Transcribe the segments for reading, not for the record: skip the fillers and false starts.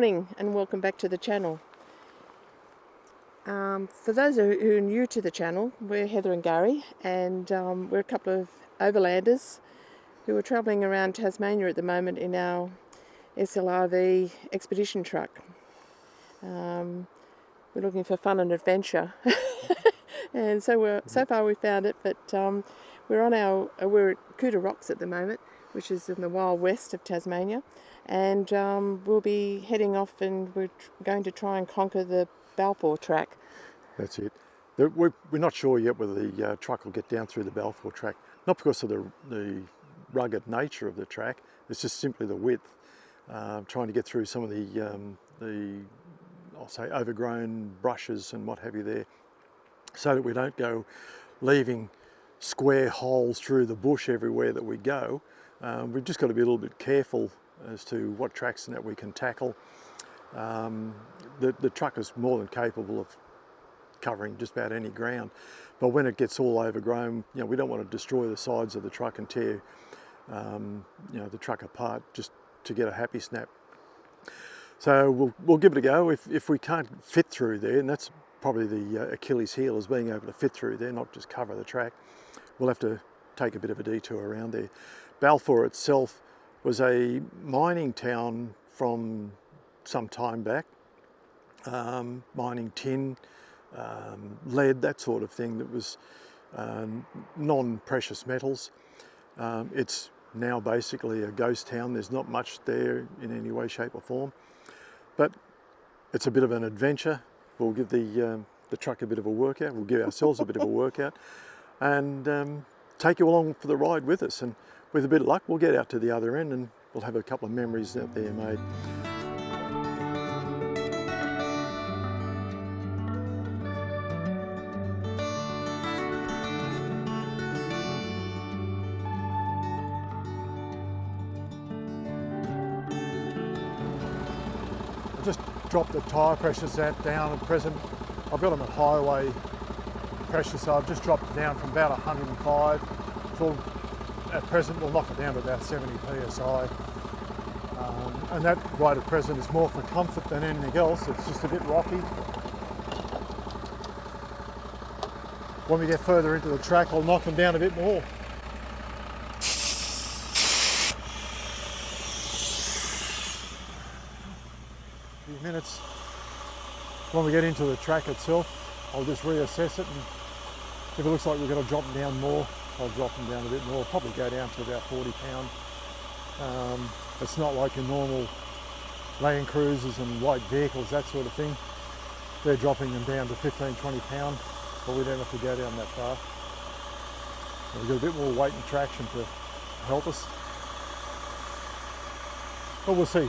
morning and welcome back to the channel. For those who are new to the channel, we're Heather and Garry, and we're a couple of overlanders who are travelling around Tasmania at the moment in our SLRV expedition truck. We're looking for fun and adventure, and so far we found it. But we're at Kuta Rocks at the moment, which is in the wild west of Tasmania, and we'll be heading off, and we're going to try and conquer the Balfour track. That's it. We're not sure yet whether the truck will get down through the Balfour track, not because of the rugged nature of the track, it's just simply the width. Trying to get through some of the I'll say overgrown brushes and what have you there, so that we don't go leaving square holes through the bush everywhere that we go. We've just got to be a little bit careful as to what tracks and that we can tackle. The truck is more than capable of covering just about any ground, but when it gets all overgrown, we don't want to destroy the sides of the truck and tear the truck apart just to get a happy snap. So we'll give it a go. If we can't fit through there, and that's probably the Achilles heel, is being able to fit through there, not just cover the track, we'll have to take a bit of a detour around there. Balfour itself was a mining town from some time back, mining tin, lead, that sort of thing, that was non-precious metals. It's now basically a ghost town. There's not much there in any way, shape or form, but it's a bit of an adventure. We'll give the truck a bit of a workout, we'll give ourselves a bit of a workout, and take you along for the ride with us, and with a bit of luck we'll get out to the other end and we'll have a couple of memories out there made. I just dropped the tyre pressures down at present. I've got them at highway pressure, so I've just dropped it down from about 105 till at present we'll knock it down to about 70 psi. And that right at present is more for comfort than anything else. It's just a bit rocky. When we get further into the track, I'll knock them down a bit more. Few minutes. When we get into the track itself, I'll just reassess it, and if it looks like we're going to drop them down more, I'll drop them down a bit more. I'll probably go down to about 40 pound. It's not like your normal Land Cruisers and light vehicles, that sort of thing. They're dropping them down to 15, 20 pound, but we don't have to go down that far. We've got a bit more weight and traction to help us. But we'll see.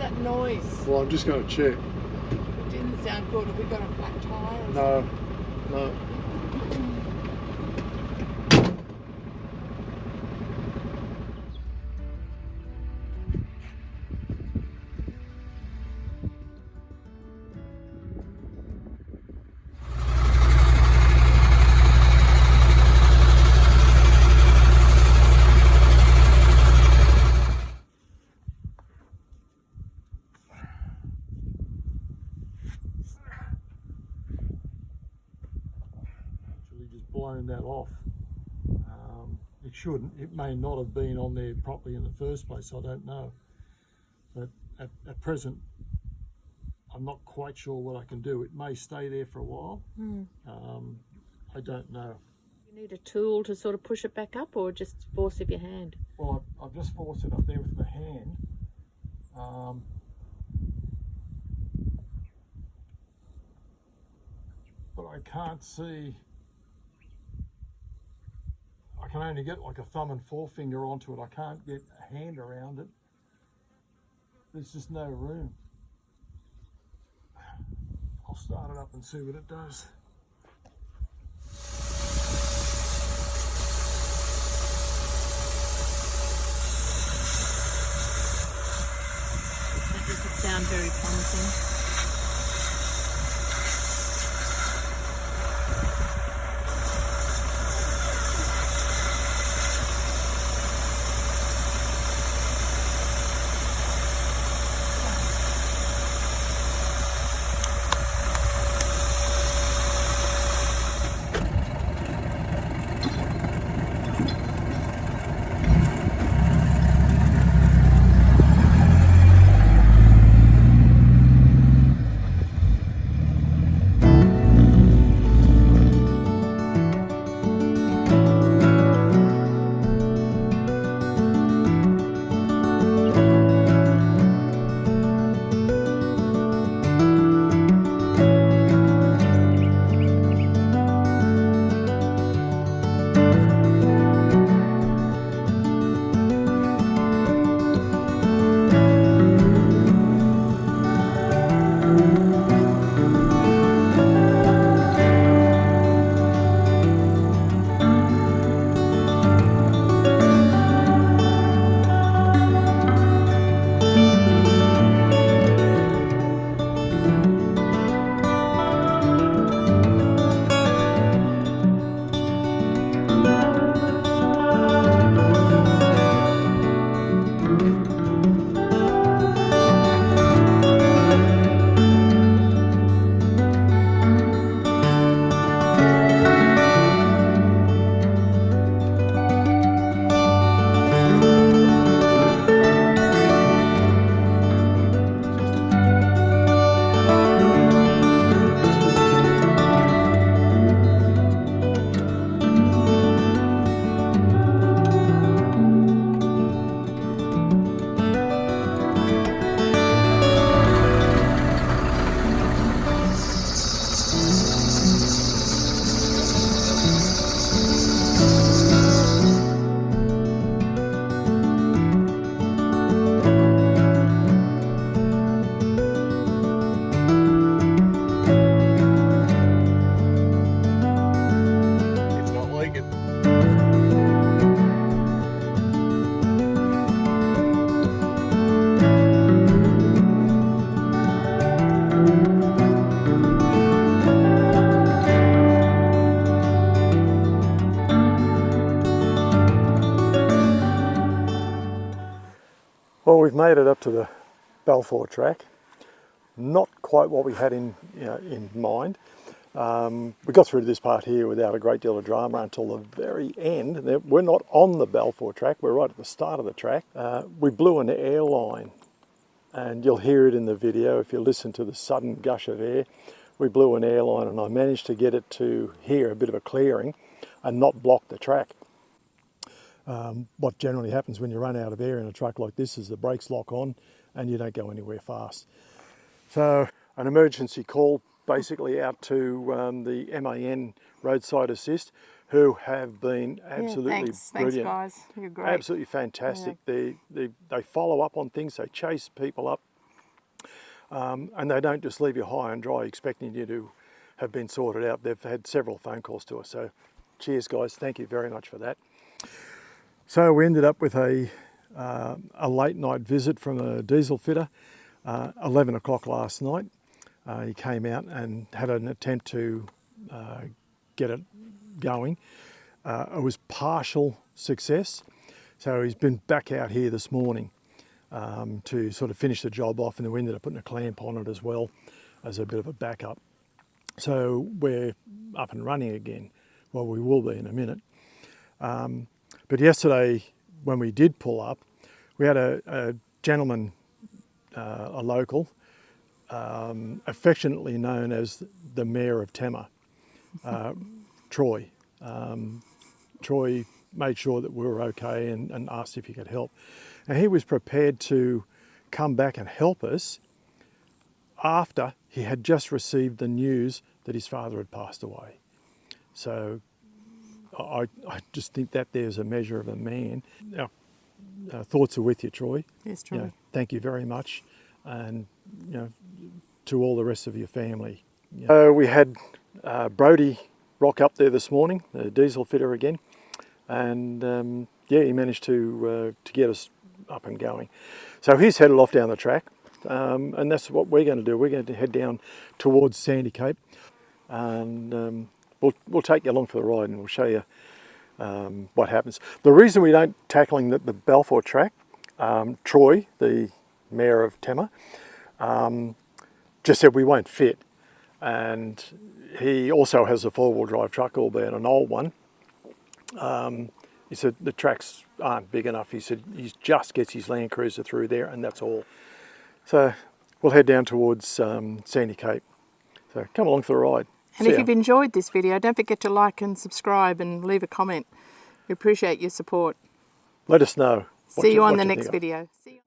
that noise? Well, I'm just going to check. It didn't sound good. Have we got a flat tyre? No, no. Just blown that off. It shouldn't. It may not have been on there properly in the first place. I don't know. But at present, I'm not quite sure what I can do. It may stay there for a while. I don't know. You need a tool to sort of push it back up, or just force of your hand? Well, I've just forced it up there with my hand. But I can't see. I can only get like a thumb and forefinger onto it. I can't get a hand around it. There's just no room. I'll start it up and see what it does. That doesn't sound very promising. Well, we've made it up to the Balfour track. Not quite what we had in mind. We got through to this part here without a great deal of drama until the very end. We're not on the Balfour track, we're right at the start of the track. We blew an airline, and you'll hear it in the video if you listen to the sudden gush of air. We blew an airline and I managed to get it to here, a bit of a clearing, and not block the track. What generally happens when you run out of air in a truck like this is the brakes lock on and you don't go anywhere fast. So an emergency call basically out to the MAN Roadside Assist, who have been absolutely brilliant. Thanks guys, you're great. Absolutely fantastic. Yeah. They follow up on things, they chase people up And they don't just leave you high and dry expecting you to have been sorted out. They've had several phone calls to us. So cheers, guys. Thank you very much for that. So we ended up with a late night visit from a diesel fitter, 11 o'clock last night. He came out and had an attempt to get it going. It was partial success. So he's been back out here this morning to sort of finish the job off, and then we ended up putting a clamp on it as well as a bit of a backup. So we're up and running again. Well, we will be in a minute. But yesterday, when we did pull up, we had a gentleman, a local, affectionately known as the Mayor of Tema, Troy. Troy made sure that we were okay and asked if he could help. And he was prepared to come back and help us after he had just received the news that his father had passed away. So I just think that there's a measure of a man. Our thoughts are with you, Troy. Yes, Troy. Thank you very much, and to all the rest of your family. We had Brody rock up there this morning, the diesel fitter again, and he managed to get us up and going. So he's headed off down the track, and that's what we're going to do. We're going to head down towards Sandy Cape, and we'll take you along for the ride, and we'll show you what happens. The reason we don't tackling the Balfour track, Troy, the Mayor of Tema, just said we won't fit, and he also has a four-wheel drive truck, albeit an old one. He said the tracks aren't big enough. He said he just gets his Land Cruiser through there, and that's all. So we'll head down towards Sandy Cape. So come along for the ride. And if you've enjoyed this video, don't forget to like and subscribe and leave a comment. We appreciate your support. Let us know. See you on the next video. See you.